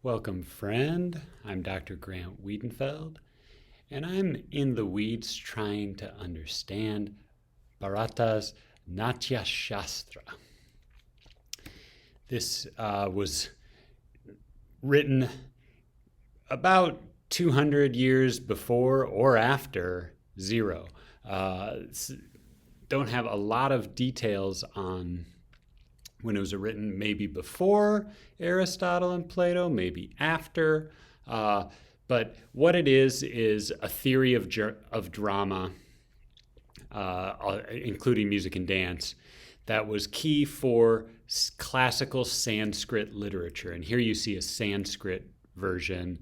Welcome, friend. I'm Dr. Grant Wiedenfeld, and I'm in the weeds trying to understand Bharata's Natyashastra. This was written about 200 years before or after zero. Don't have a lot of details on when it was written, maybe before Aristotle and Plato, maybe after. But what it is a theory of drama, including music and dance, that was key for classical Sanskrit literature. And here you see a Sanskrit version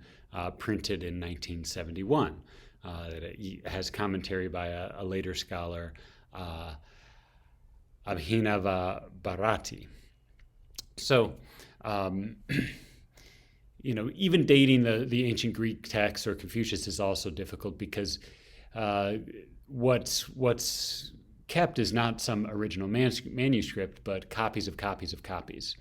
printed in 1971. It has commentary by a later scholar, Abhinava Bharati. So, even dating the ancient Greek texts or Confucius is also difficult because what's kept is not some original manuscript, but copies of copies of copies.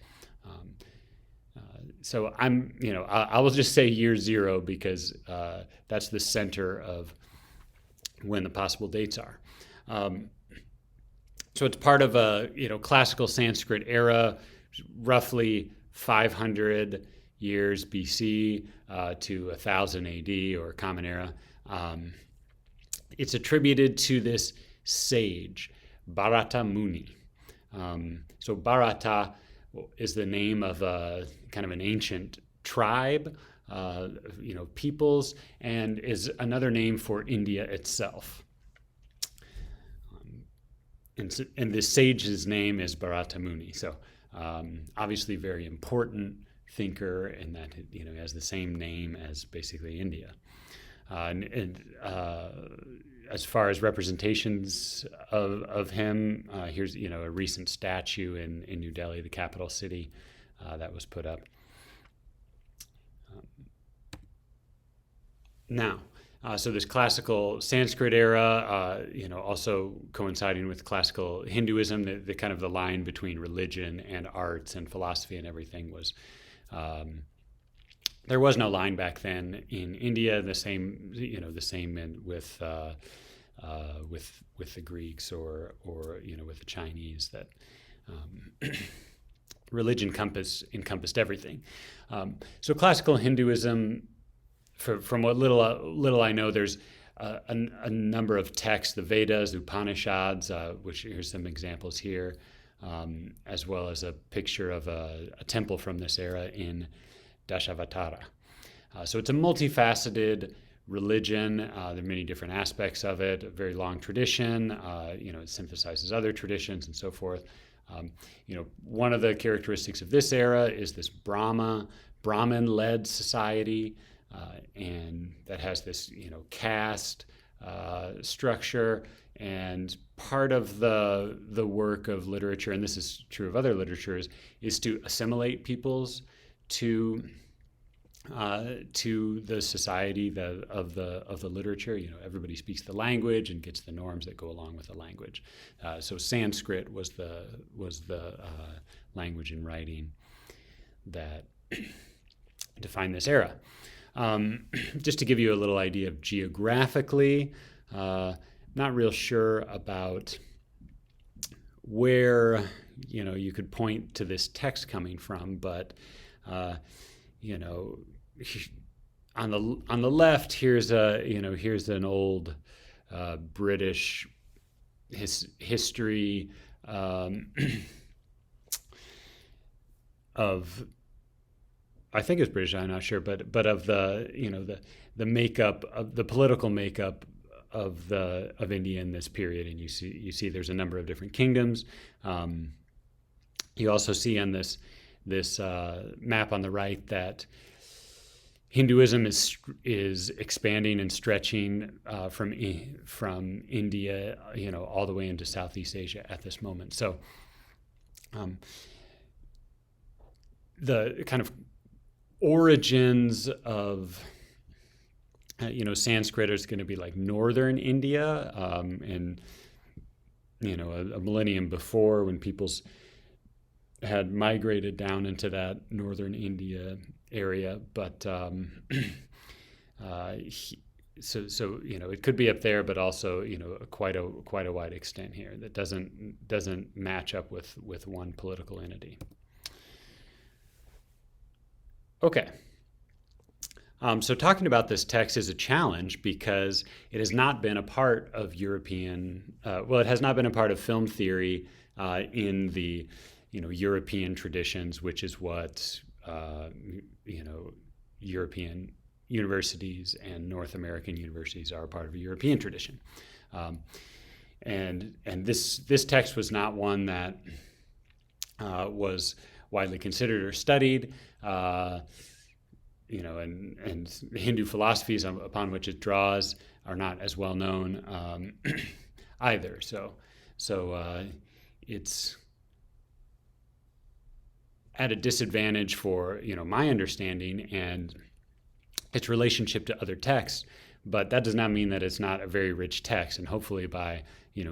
So I will just say year zero because that's the center of when the possible dates are. So it's part of a classical Sanskrit era, roughly 500 years BC to 1000 AD or Common Era. It's attributed to this sage, Bharata Muni. So Bharata is the name of a kind of an ancient tribe, peoples, and is another name for India itself. And this sage's name is Bharata Muni. So obviously very important thinker in that he has the same name as basically India. As far as representations of him, here's a recent statue in New Delhi, the capital city, that was put up. Now, so this classical Sanskrit era, also coinciding with classical Hinduism, the kind of the line between religion and arts and philosophy and everything was, there was no line back then in India. The same with the Greeks or with the Chinese, that religion encompassed everything. So classical Hinduism. From what little I know, there's a number of texts, the Vedas, the Upanishads, which here's some examples here, as well as a picture of a temple from this era in Dashavatara. So it's a multifaceted religion. There are many different aspects of it, a very long tradition. It synthesizes other traditions and so forth. One of the characteristics of this era is this Brahmin-led society. And that has this, caste structure, and part of the work of literature, and this is true of other literatures, is to assimilate peoples to the society of the literature. Everybody speaks the language and gets the norms that go along with the language. So Sanskrit was the language and writing that defined this era. Just to give you a little idea of geographically, not real sure about where you could point to this text coming from, but on the left here's an old British history of, I think it's British, I'm not sure, but of the makeup of the political makeup of India in this period, and you see there's a number of different kingdoms. You also see on this map on the right that Hinduism is expanding and stretching from India, all the way into Southeast Asia at this moment. So the kind of origins of Sanskrit is going to be like northern India, and a millennium before, when peoples had migrated down into that northern India area, but so it could be up there, but also quite a wide extent here that doesn't match up with one political entity. Okay. So talking about this text is a challenge because it has not been a part of European, it has not been a part of film theory in the European traditions, which is what European universities and North American universities are a part of a European tradition. And this text was not one that was widely considered or studied. And the Hindu philosophies upon which it draws are not as well known either. So it's at a disadvantage for my understanding and its relationship to other texts. But that does not mean that it's not a very rich text. And hopefully, by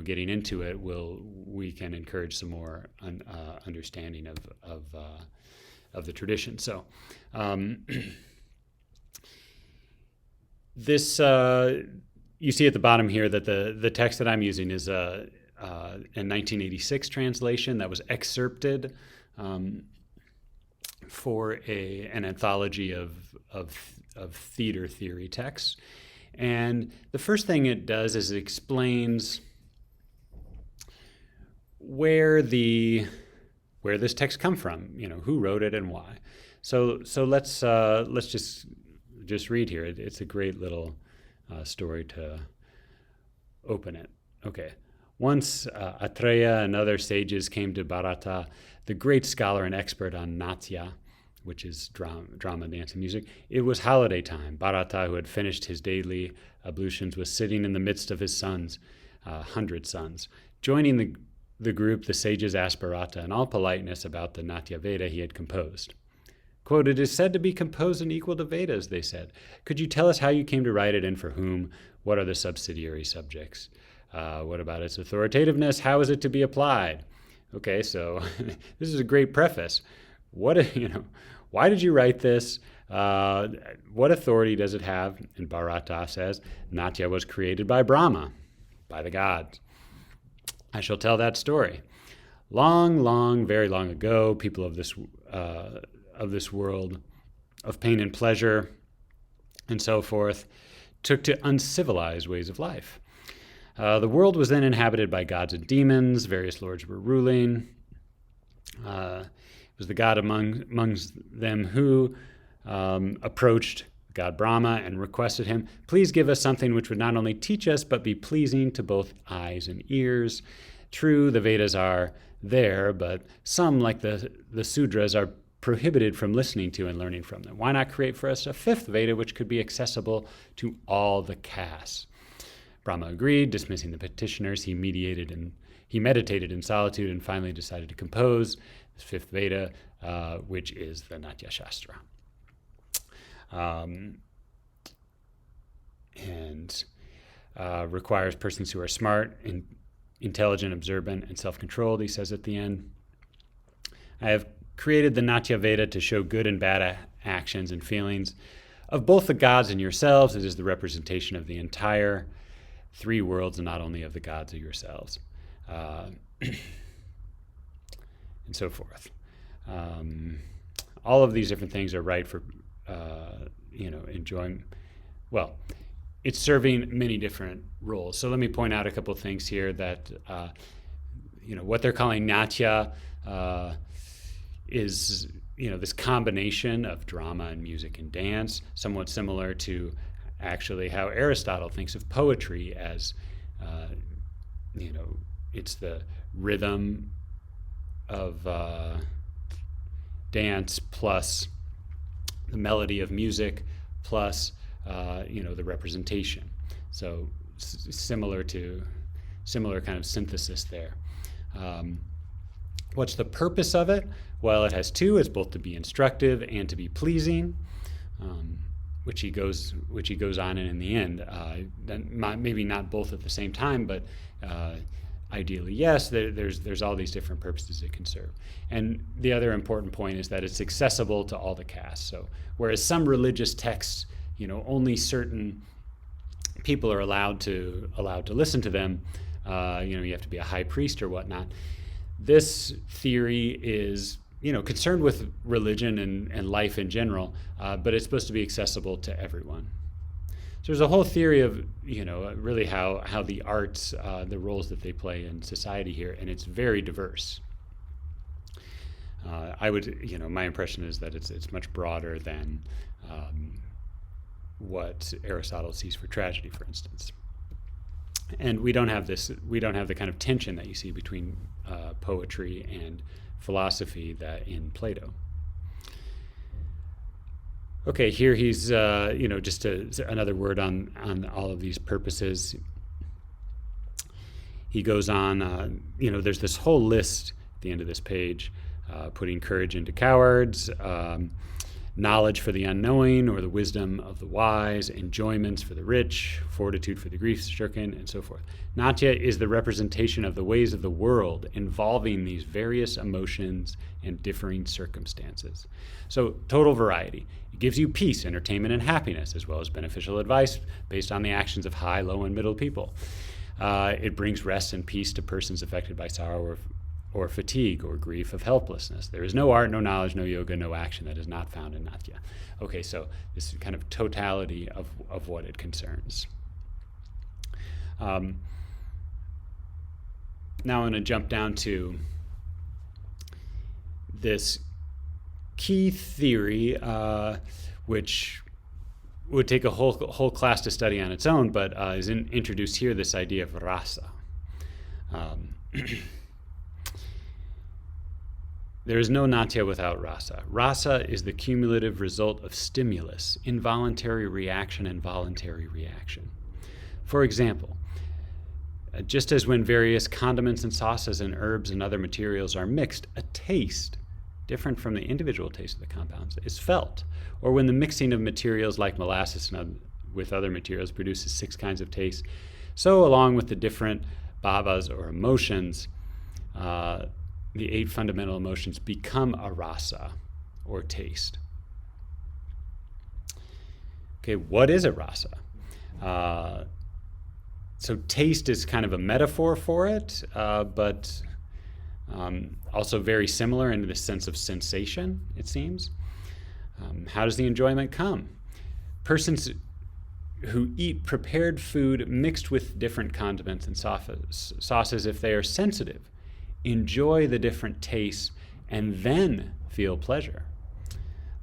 getting into it, we can encourage some more understanding of the tradition. So. This you see at the bottom here that the text that I'm using is a 1986 translation that was excerpted for an anthology of theater theory texts. And the first thing it does is it explains where this text come from, who wrote it and why. So let's just read here. It's a great little story to open it. Okay. Once Atreya and other sages came to Bharata, the great scholar and expert on Natya, which is drama, dance, and music. It was holiday time. Bharata, who had finished his daily ablutions, was sitting in the midst of his sons, 100 sons. Joining the group, the sages asked Bharata in all politeness about the Natya Veda he had composed. Quote, "It is said to be composed and equal to Vedas," they said. "Could you tell us how you came to write it and for whom? What are the subsidiary subjects? What about its authoritativeness? How is it to be applied?" Okay, so this is a great preface. Why did you write this? What authority does it have? And Bharata says, Natya was created by Brahma, by the gods. I shall tell that story. Long, very long ago, people of this world of pain and pleasure and so forth took to uncivilized ways of life. The world was then inhabited by gods and demons. Various lords were ruling. It was the god amongst them who approached God Brahma and requested him, "Please give us something which would not only teach us, but be pleasing to both eyes and ears. True, the Vedas are there, but some, like the Sudras, are prohibited from listening to and learning from them. Why not create for us a fifth Veda which could be accessible to all the castes?" Brahma agreed. Dismissing the petitioners, he meditated in solitude and finally decided to compose this fifth Veda, which is the Natyashastra. And requires persons who are smart, intelligent, observant, and self-controlled, he says at the end. I have created the Natya Veda to show good and bad actions and feelings of both the gods and yourselves. It is the representation of the entire three worlds and not only of the gods or yourselves. And so forth. All of these different things are right for, enjoying. Well, it's serving many different roles. So let me point out a couple of things here that, what they're calling Natya is, this combination of drama and music and dance, somewhat similar to actually how Aristotle thinks of poetry as, it's the rhythm of dance plus the melody of music plus, the representation. So similar kind of synthesis there. What's the purpose of it? Well, it has two. It's both to be instructive and to be pleasing, which he goes on in the end. Maybe not both at the same time, but ideally, yes, there's all these different purposes it can serve. And the other important point is that it's accessible to all the castes. So whereas some religious texts, only certain people are allowed to listen to them, you have to be a high priest or whatnot. This theory is concerned with religion and life in general, but it's supposed to be accessible to everyone. So there's a whole theory of, really how the arts, the roles that they play in society here, and it's very diverse. My impression is that it's much broader than what Aristotle sees for tragedy, for instance. And we don't have the kind of tension that you see between poetry and philosophy that in Plato. Okay, here he's, just another word on all of these purposes. He goes on, there's this whole list at the end of this page, putting courage into cowards, knowledge for the unknowing or the wisdom of the wise, enjoyments for the rich, fortitude for the grief-stricken, and so forth. Natya is the representation of the ways of the world involving these various emotions and differing circumstances. So total variety. It gives you peace, entertainment, and happiness, as well as beneficial advice based on the actions of high, low, and middle people. It brings rest and peace to persons affected by sorrow or fatigue or grief of helplessness. There is no art, no knowledge, no yoga, no action that is not found in Natya. Okay, so this is kind of totality of what it concerns. Now I'm going to jump down to this key theory, which would take a whole class to study on its own, but is introduced here, this idea of rasa. There is no natya without rasa. Rasa is the cumulative result of stimulus, involuntary reaction, and voluntary reaction. For example, just as when various condiments and sauces and herbs and other materials are mixed, a taste, different from the individual taste of the compounds, is felt. Or when the mixing of materials like molasses with other materials produces 6 kinds of taste, so along with the different bhavas or emotions, the 8 fundamental emotions become a rasa, or taste. Okay, what is a rasa? So taste is kind of a metaphor for it, but also very similar in the sense of sensation, it seems. How does the enjoyment come? Persons who eat prepared food mixed with different condiments and sauces, if they are sensitive, enjoy the different tastes, and then feel pleasure.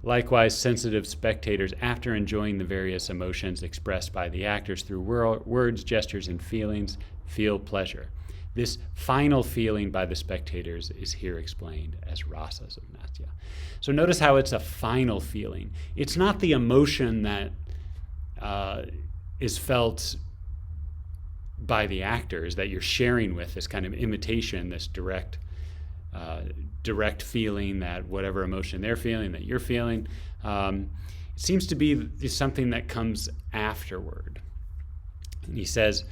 Likewise, sensitive spectators, after enjoying the various emotions expressed by the actors through words, gestures, and feelings, feel pleasure. This final feeling by the spectators is here explained as rasas of Natya. So notice how it's a final feeling. It's not the emotion that is felt by the actors that you're sharing with, this kind of imitation, this direct feeling that whatever emotion they're feeling, that you're feeling. It seems to be something that comes afterward. And he says,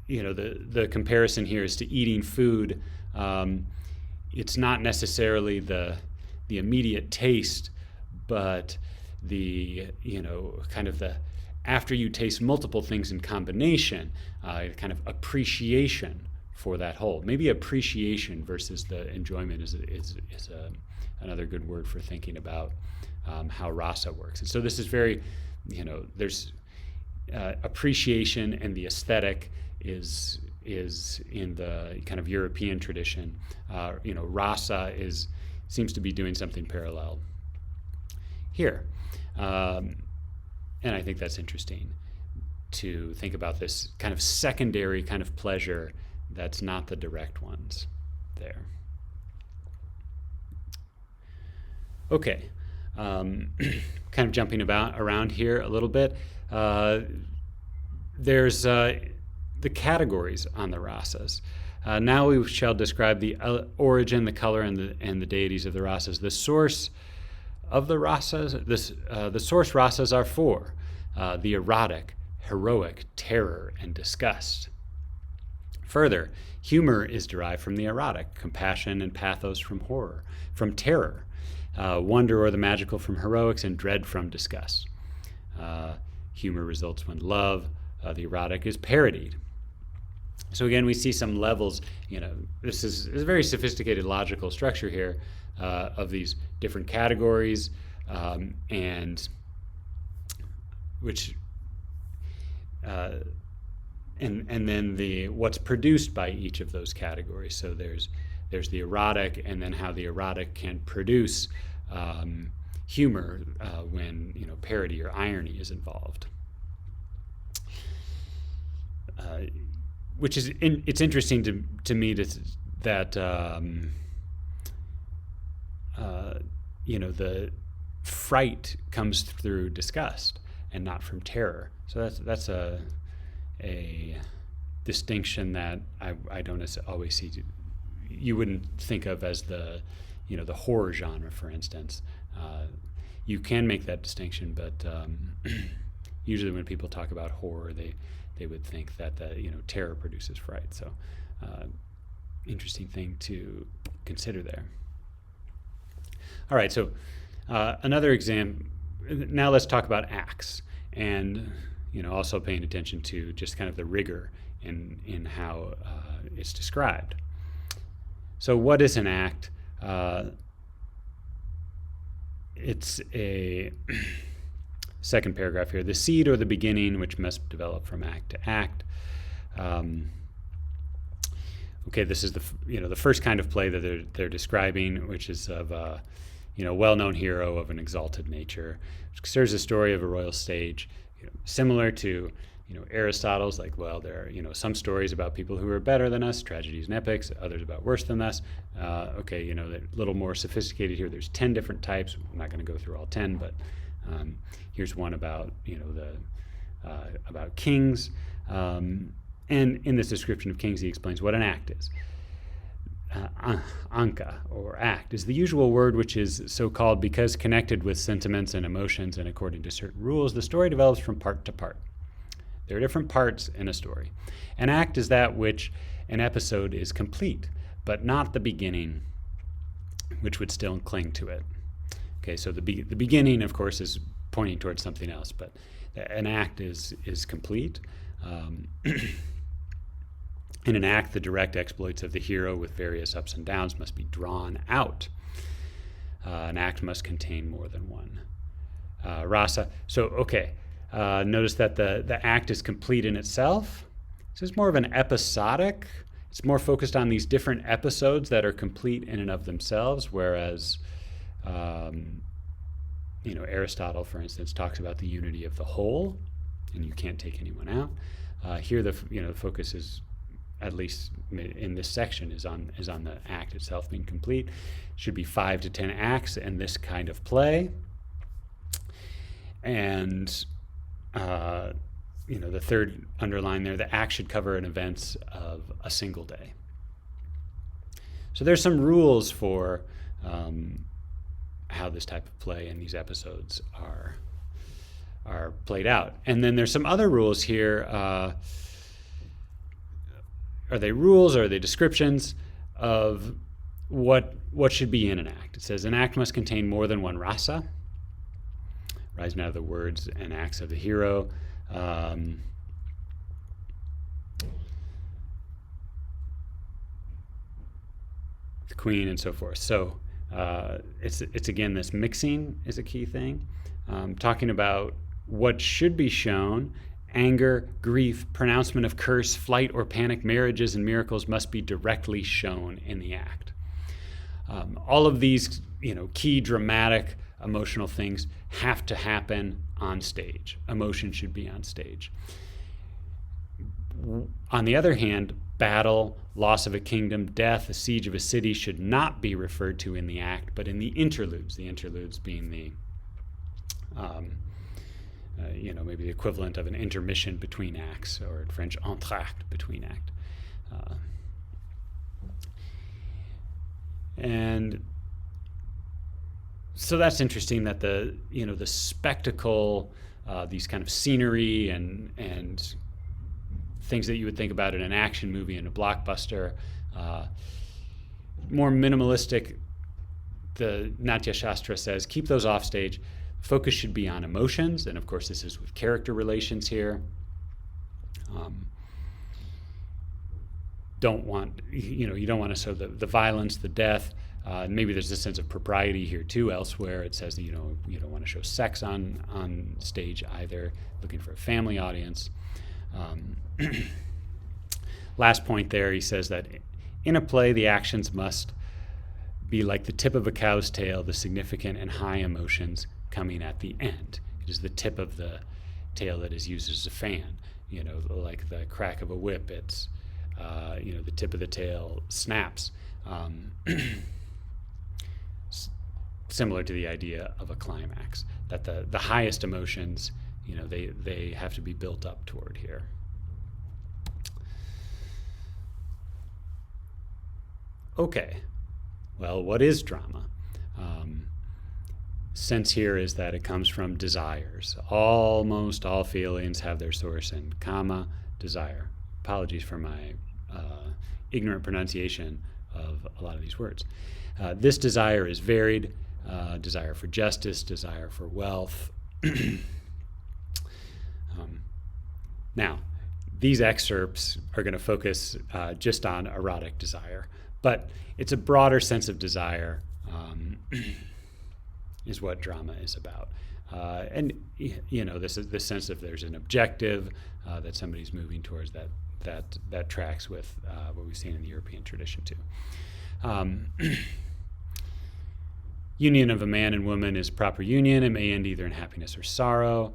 the comparison here is to eating food. It's not necessarily the immediate taste, but the, kind of the, after you taste multiple things in combination, kind of appreciation for that whole. Maybe appreciation versus the enjoyment is another good word for thinking about how rasa works. And so this is very, there's appreciation, and the aesthetic is in the kind of European tradition. Rasa seems to be doing something parallel here. And I think that's interesting to think about this kind of secondary kind of pleasure that's not the direct ones there. Okay, kind of jumping around here a little bit. There's the categories on the rasas. Now we shall describe the origin, the color, and the deities of the rasas. The source of the rasas, the source rasas are 4: the erotic, heroic, terror, and disgust. Further, humor is derived from the erotic, compassion and pathos from horror, from terror, wonder or the magical from heroics, and dread from disgust. Humor results when love, the erotic, is parodied. So again, we see some levels. This is a very sophisticated logical structure here of these different categories, and which and then what's produced by each of those categories. So there's the erotic, and then how the erotic can produce humor when parody or irony is involved. Which is it's interesting to me that the fright comes through disgust and not from terror. So that's a distinction that I don't always see. You wouldn't think of as the horror genre, for instance. You can make that distinction, but usually when people talk about horror, they would think that terror produces fright. So interesting thing to consider there. All right, so another example. Now let's talk about acts, and also paying attention to just kind of the rigor in how it's described. So what is an act? It's a second paragraph here. The seed or the beginning which must develop from act to act. Okay, this is the first kind of play that they're describing, which is of a well-known hero of an exalted nature, which serves the story of a royal stage, similar to Aristotle's. Like, well, there are some stories about people who are better than us, tragedies and epics, others about worse than us. Okay, they're a little more sophisticated here. There's 10 different types. I'm not going to go through all 10, but here's one about about kings, and in this description of kings, he explains what an act is. Anka, or act, is the usual word which is so called because connected with sentiments and emotions, and according to certain rules, the story develops from part to part. There are different parts in a story. An act is that which an episode is complete, but not the beginning, which would still cling to it. Okay, so the beginning, of course, is pointing towards something else, but an act is complete. In an act, the direct exploits of the hero with various ups and downs must be drawn out. An act must contain more than one. Rasa. So, okay, notice that the act is complete in itself. So it's more of an episodic. It's more focused on these different episodes that are complete in and of themselves, whereas Aristotle, for instance, talks about the unity of the whole, and you can't take anyone out. Here, the focus is, at least in this section, is on the act itself being complete. Should be 5 to 10 acts in this kind of play, and the third underline there, the act should cover an events of a single day. So there's some rules for how this type of play and these episodes are played out, and then there's some other rules here. Are they rules or are they descriptions of what should be in an act? It says an act must contain more than one rasa, rising out of the words and acts of the hero. The queen and so forth. So it's again, this mixing is a key thing. Talking about what should be shown. Anger, grief, pronouncement of curse, flight or panic, marriages, and miracles must be directly shown in the act. All of these, key dramatic, emotional things have to happen on stage. Emotion should be on stage. On the other hand, battle, loss of a kingdom, death, the siege of a city should not be referred to in the act, but in the interludes. The interludes being the maybe the equivalent of an intermission between acts, or in French, entr'acte, between act. And so that's interesting that the spectacle, these kind of scenery and things that you would think about in an action movie and a blockbuster. More minimalistic, the Natyashastra says, keep those off stage. Focus should be on emotions, and of course this is with character relations here. You don't want to show the violence, the death. Maybe there's a sense of propriety here too. Elsewhere it says that you don't want to show sex on stage either. Looking for a family audience. Last point there, he says that in a play the actions must be like the tip of a cow's tail, the significant and high emotions coming at the end. It is the tip of the tail that is used as a fan. Like the crack of a whip. It's the tip of the tail snaps. Similar to the idea of a climax, that the highest emotions, they have to be built up toward here. Okay, well, what is drama? Sense here is that it comes from desires. Almost all feelings have their source in kama, desire. Apologies for my ignorant pronunciation of a lot of these words. This desire is varied. Desire for justice, desire for wealth. Now, these excerpts are going to focus just on erotic desire, but it's a broader sense of desire is what drama is about. And this is the sense of there's an objective that somebody's moving towards that tracks with what we've seen in the European tradition too. Union of a man and woman is proper union. It may end either in happiness or sorrow.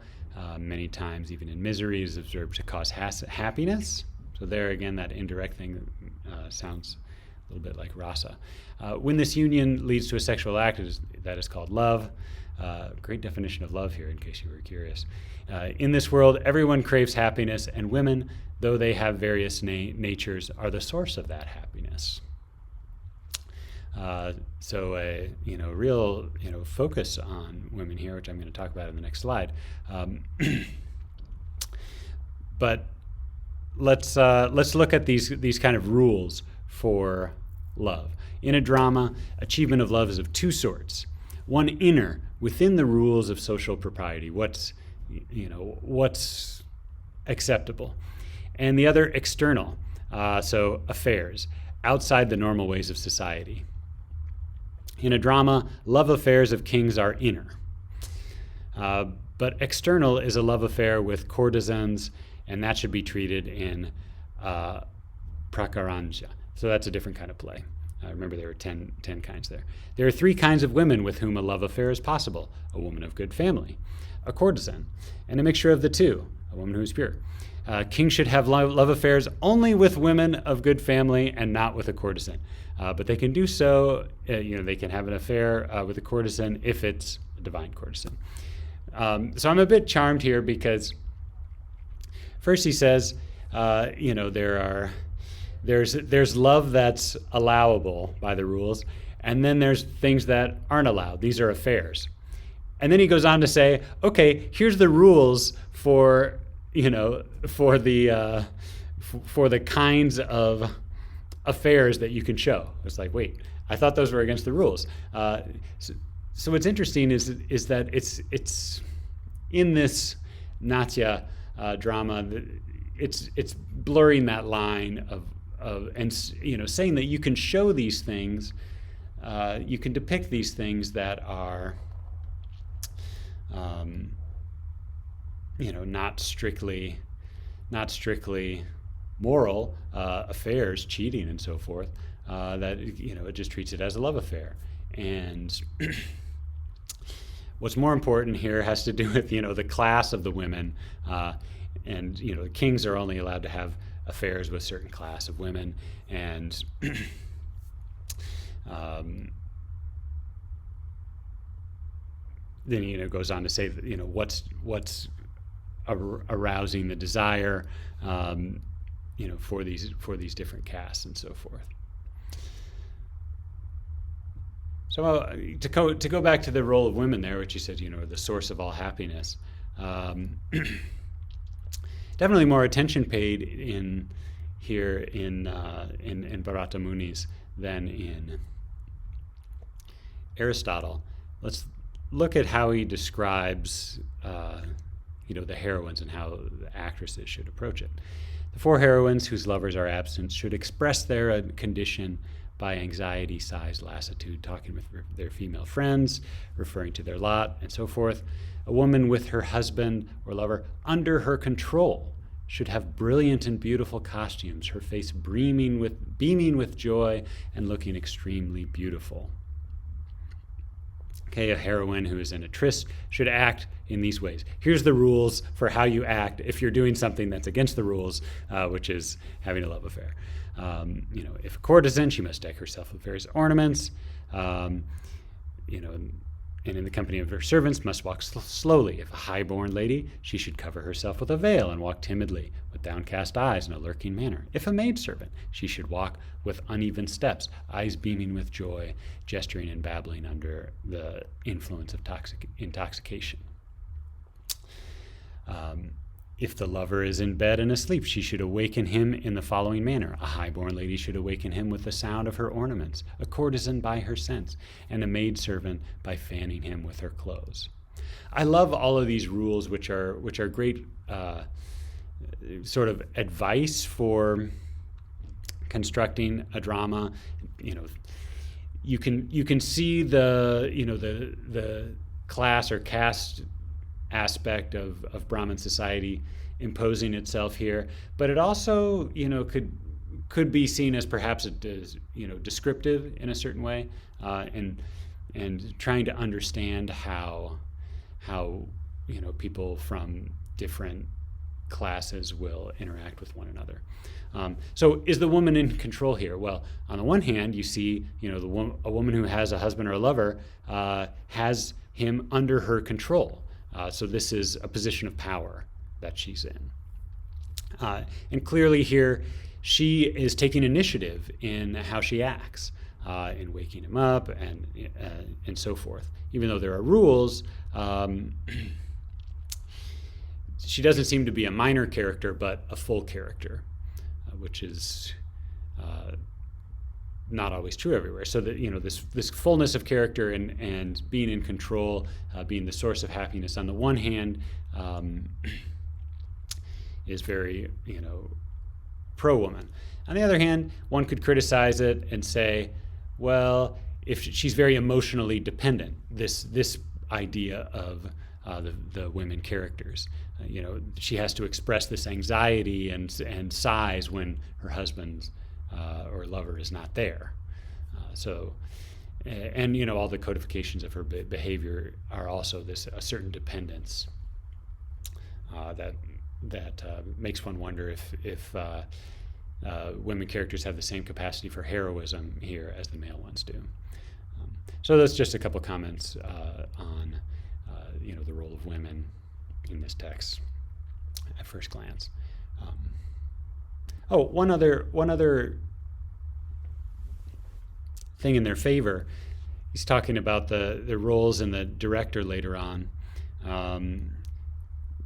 Many times, even in misery, is observed to cause happiness. So there again, that indirect thing sounds a little bit like rasa. When this union leads to a sexual act, that is called love. Great definition of love here, in case you were curious. In this world, everyone craves happiness, and women, though they have various natures, are the source of that happiness. So a real focus on women here, which I'm going to talk about in the next slide. But let's look at these kind of rules for love. In a drama, achievement of love is of two sorts. One inner, within the rules of social propriety, what's acceptable, and the other external, so affairs, outside the normal ways of society. In a drama, love affairs of kings are inner. But external is a love affair with courtesans, and that should be treated in prakaranja. So that's a different kind of play. Remember, there are 10 kinds there. There are 3 kinds of women with whom a love affair is possible: a woman of good family, a courtesan, and a mixture of the two, a woman who is pure. Kings should have love affairs only with women of good family and not with a courtesan. But they can do so, they can have an affair with a courtesan if it's a divine courtesan. So I'm a bit charmed here because first he says, there's love that's allowable by the rules, and then there's things that aren't allowed. These are affairs. And then he goes on to say, okay, here's the rules for the kinds of affairs that you can show. It's like, wait, I thought those were against the rules. So what's interesting is that it's in this Natya drama, it's blurring that line of and saying that you can show these things, you can depict these things that are not strictly moral affairs, cheating and so forth. That it just treats it as a love affair. And what's more important here has to do with the class of the women, and the kings are only allowed to have affairs with a certain class of women, and then goes on to say that what's arousing the desire for these different castes and so forth. So to go back to the role of women there, which you said the source of all happiness, definitely more attention paid here in Bharata Muni's than in Aristotle. Let's look at how he describes the heroines and how the actresses should approach it. The 4 heroines whose lovers are absent should express their condition by anxiety-sized lassitude, talking with their female friends, referring to their lot, and so forth. A woman with her husband or lover under her control should have brilliant and beautiful costumes, her face beaming with joy and looking extremely beautiful. Okay, a heroine who is in a tryst should act in these ways. Here's the rules for how you act if you're doing something that's against the rules, which is having a love affair. If a courtesan, she must deck herself with various ornaments. And in the company of her servants must walk slowly. If a high-born lady, she should cover herself with a veil and walk timidly, with downcast eyes in a lurking manner. If a maidservant, she should walk with uneven steps, eyes beaming with joy, gesturing and babbling under the influence of intoxication. If the lover is in bed and asleep, she should awaken him in the following manner. A high-born lady should awaken him with the sound of her ornaments, a courtesan by her scents, and a maidservant by fanning him with her clothes. I love all of these rules, which are great sort of advice for constructing a drama. You can see the class or caste aspect of Brahmin society imposing itself here, but it also could be seen as perhaps descriptive in a certain way, and trying to understand how people from different classes will interact with one another. So is the woman in control here? Well, on the one hand, you see a woman who has a husband or a lover has him under her control. So this is a position of power that she's in. And clearly here, she is taking initiative in how she acts, in waking him up and so forth. Even though there are rules, she doesn't seem to be a minor character, but a full character, which is not always true everywhere. So that this fullness of character and being in control, being the source of happiness on the one hand, is very pro-woman. On the other hand, one could criticize it and say, well, if she's very emotionally dependent, this idea of the women characters, she has to express this anxiety and sighs when her husband or lover is not there. And all the codifications of her behavior are also a certain dependence that makes one wonder if women characters have the same capacity for heroism here as the male ones do. So that's just a couple comments on the role of women in this text at first glance. One other thing in their favor. He's talking about the roles in the director later on.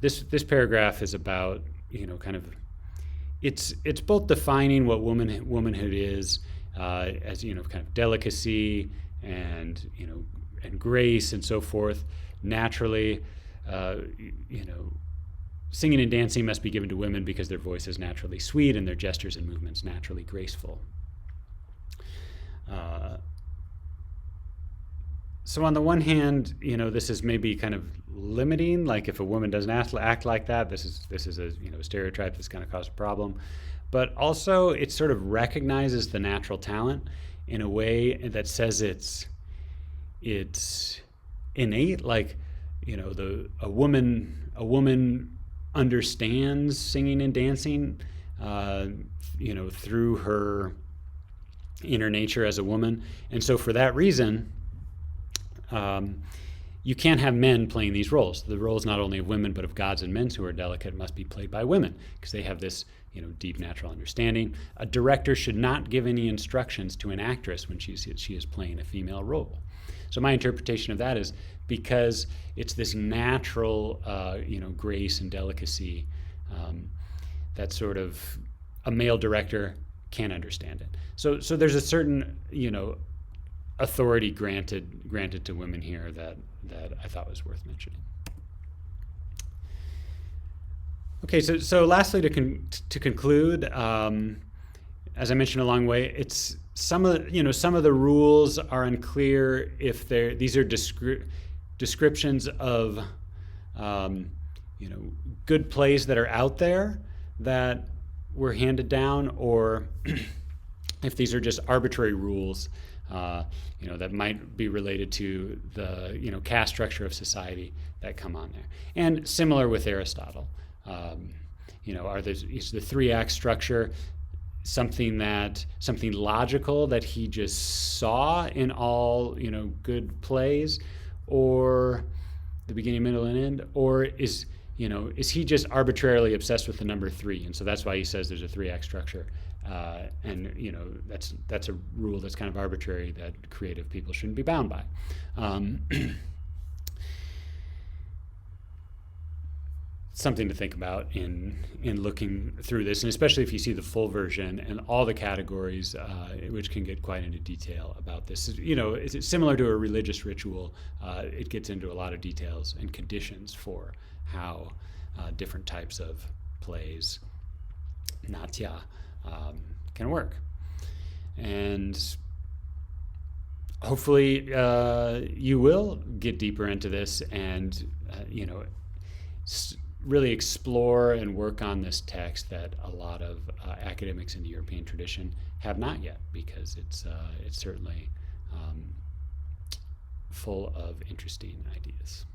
This paragraph is about kind of it's both defining what womanhood is as kind of delicacy and and grace and so forth. Naturally, singing and dancing must be given to women because their voice is naturally sweet and their gestures and movements naturally graceful. So on the one hand, this is maybe kind of limiting. Like if a woman doesn't act like that, this is a stereotype that's going to cause a problem. But also, it sort of recognizes the natural talent in a way that says it's innate. Like a woman understands singing and dancing, through her inner nature as a woman, and so for that reason. You can't have men playing these roles. The roles not only of women but of gods and men who are delicate must be played by women because they have this deep natural understanding. A director should not give any instructions to an actress when she is playing a female role. So my interpretation of that is because it's this natural grace and delicacy, that sort of a male director can't understand it. So there's a certain, authority granted to women here that I thought was worth mentioning. Okay, so lastly, to conclude, as I mentioned along the way, it's some of the rules are unclear if these are descriptions of good plays that are out there that were handed down, or if these are just arbitrary rules that might be related to the caste structure of society that come on there. And similar with Aristotle, is the three-act structure something logical that he just saw in all good plays, or the beginning, middle, and end, or is he just arbitrarily obsessed with the number 3, and so that's why he says there's a three-act structure, and that's a rule that's kind of arbitrary that creative people shouldn't be bound by. Something to think about in looking through this, and especially if you see the full version and all the categories, which can get quite into detail about this. It's similar to a religious ritual. It gets into a lot of details and conditions for how different types of plays, natya, can work. And hopefully you will get deeper into this and really explore and work on this text that a lot of academics in the European tradition have not yet, because it's certainly full of interesting ideas.